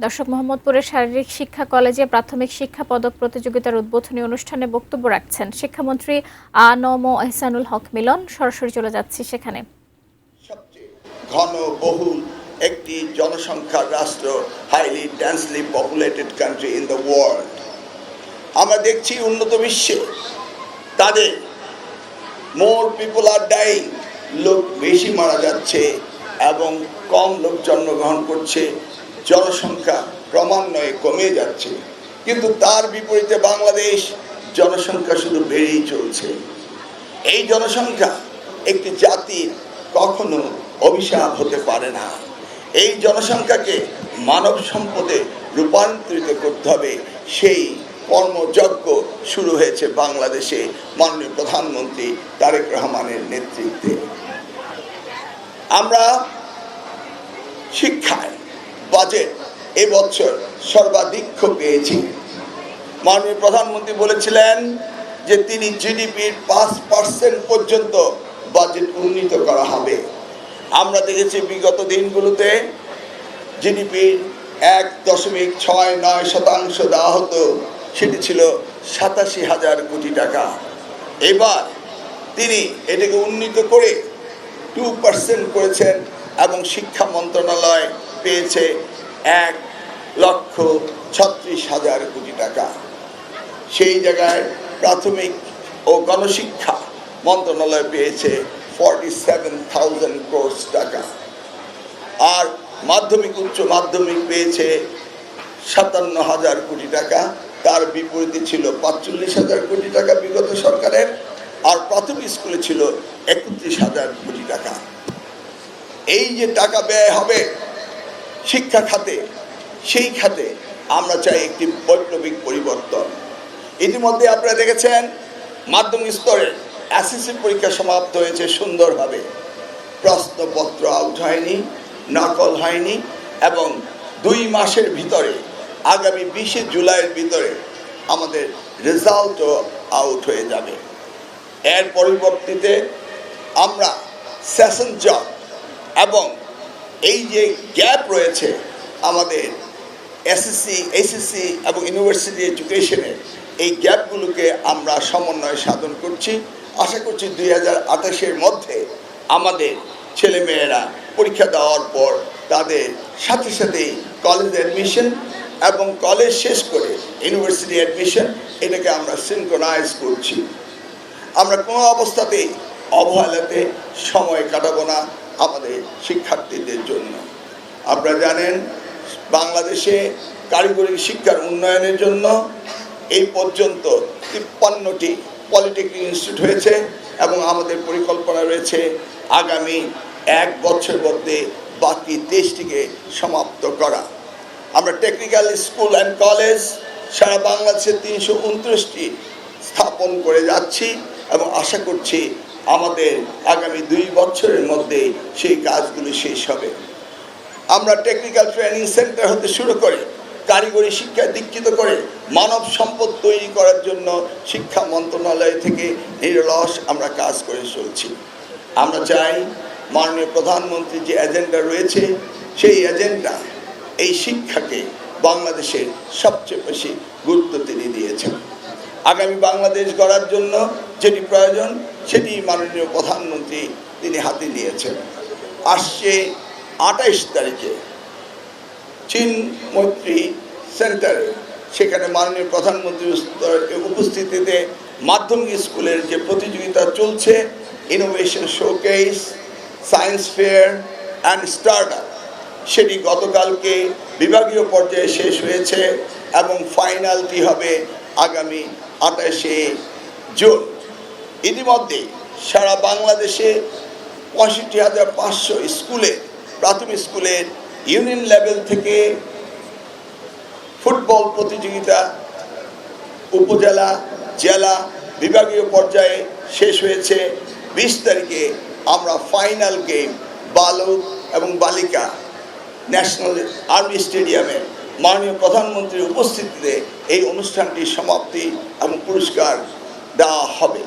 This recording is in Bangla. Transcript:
দর্শক, মোহাম্মদপুরের শারীরিক শিক্ষা কলেজে প্রাথমিক শিক্ষা পদক প্রতিযোগিতার উদ্বোধনী অনুষ্ঠানে বক্তব্য রাখছেন শিক্ষামন্ত্রী আ.ন.ম এহসানুল হক মিলন। সরাসরি চলে যাচ্ছি সেখানে। সবচেয়ে ঘনবহুল একটি জনসংখ্যার রাষ্ট্র, highly densely populated country in the world. আমরা দেখছি উন্নত বিশ্বে তাদের মোর পিপল আর ডাইং, লোক বেশি মারা যাচ্ছে এবং কম লোক জন্মগ্রহণ করছে, জনসংখ্যা ক্রমান্বয়ে কমে যাচ্ছে। কিন্তু তার বিপরীতে বাংলাদেশ জনসংখ্যা শুধু বেড়েই চলছে। এই জনসংখ্যা একটি জাতির কখনো অভিশাপ হতে পারে না। এই জনসংখ্যাকে মানব সম্পদে রূপান্তরিত করতে হবে, সেই কর্মযজ্ঞ শুরু হয়েছে বাংলাদেশে মাননীয় প্রধানমন্ত্রী তারেক রহমানের নেতৃত্বে। আমরা শিক্ষায় বাজেট এবছর সর্বাধিক পেয়েছি। মাননীয় প্রধানমন্ত্রী বলেছিলেন যে তিনি জিডিপির 5% পর্যন্ত বাজেট উন্নীত করা হবে। আমরা দেখেছি বিগত দিনগুলোতে জিডিপির 1.69% দেওয়া হতো, সেটি ছিল 87,000 কোটি টাকা। এবার তিনি এটাকে উন্নীত করে 2% করেছেন এবং শিক্ষা মন্ত্রণালয় পেয়েছে 1,36,000 কোটি টাকা। সেই জায়গায় প্রাথমিক ও গণশিক্ষা মন্ত্রণালয় পেয়েছে 47,000 crore টাকা, আর মাধ্যমিক উচ্চ মাধ্যমিক পেয়েছে 57,000 কোটি টাকা। তার বিপরীতে ছিল 45,000 কোটি টাকা বিগত সরকারের, আর প্রাথমিক স্কুলে ছিল 31,000 কোটি টাকা। এই যে টাকা ব্যয় হবে শিক্ষা খাতে, সেই খাতে আমরা চাই একটি বৈপ্লবিক পরিবর্তন। ইতিমধ্যে আপনারা দেখেছেন মাধ্যমিক স্তরে এসএসসি পরীক্ষা সমাপ্ত হয়েছে সুন্দরভাবে, প্রশ্নপত্র আউট হয়নি, নকল হয়নি, এবং 2 মাসের ভিতরে আগামী 20 জুলাইয়ের ভিতরে আমাদের রেজাল্টও আউট হয়ে যাবে। এর পরিবর্তিতে আমরা সেশন জব এবং এই যে গ্যাপ রয়েছে আমাদের এসএসসি, এইচএসসি এবং ইউনিভার্সিটি এডুকেশনের, এই গ্যাপগুলোকে আমরা সমন্বয় সাধন করছি। আশা করছি 2028-এর মধ্যে আমাদের ছেলেমেয়েরা পরীক্ষা দেওয়ার পর তাদের সাথে সাথেই কলেজ অ্যাডমিশন এবং কলেজ শেষ করে ইউনিভার্সিটি অ্যাডমিশন, এটাকে আমরা সিনক্রোনাইজ করছি। আমরা কোনো অবস্থাতেই অবহেলাতে সময় কাটাবো না আমাদের শিক্ষার্থীদের জন্য। আপনারা জানেন বাংলাদেশে কারিগরি শিক্ষার উন্নয়নের জন্য এই পর্যন্ত 53টি পলিটেকনিক ইনস্টিটিউট হয়েছে এবং আমাদের পরিকল্পনা রয়েছে আগামী 1 বছর মধ্যে বাকি 23টিকে সমাপ্ত করা। আমরা টেকনিক্যাল স্কুল অ্যান্ড কলেজ সারা বাংলাদেশে 329টি স্থাপন করে যাচ্ছি এবং আশা করছি আমাদের আগামী 2 বছরের মধ্যে সেই কাজগুলি শেষ হবে। আমরা টেকনিক্যাল ট্রেনিং সেন্টার হতে শুরু করে কারিগরি শিক্ষায় দীক্ষিত করে মানব সম্পদ তৈরি করার জন্য শিক্ষা মন্ত্রণালয় থেকে নিরলস আমরা কাজ করে চলছি। আমরা চাই মাননীয় প্রধানমন্ত্রীর যে এজেন্ডা রয়েছে, সেই এজেন্ডা এই শিক্ষাকে বাংলাদেশের সবচেয়ে বেশি গুরুত্ব তিনি দিয়েছেন। আগামী বাংলাদেশ গড়ার জন্য যেটি প্রয়োজন সেটি মাননীয় প্রধানমন্ত্রী তিনি হাতে নিয়েছেন। আসছে 28 তারিখে চীন মৈত্রী সেন্টারে, সেখানে মাননীয় প্রধানমন্ত্রীর উপস্থিতিতে মাধ্যমিক স্কুলের যে প্রতিযোগিতা চলছে, innovation showcase, science fair and startup, সেটি গতকালকে বিভাগীয় পর্যায়ে শেষ হয়েছে এবং ফাইনালটি হবে আগামী 28শে জুন। ইতিমধ্যে সারা বাংলাদেশে 65,500 স্কুলে, প্রাথমিক স্কুলের ইউনিয়ন লেভেল থেকে ফুটবল প্রতিযোগিতা উপজেলা, জেলা, বিভাগীয় পর্যায়ে শেষ হয়েছে। 20 তারিখে আমরা ফাইনাল গেম বালক এবং বালিকা ন্যাশনাল আর্মি স্টেডিয়ামে মাননীয় প্রধানমন্ত্রীর উপস্থিতিতে এই অনুষ্ঠানটির সমাপ্তি এবং পুরস্কার দেওয়া হবে।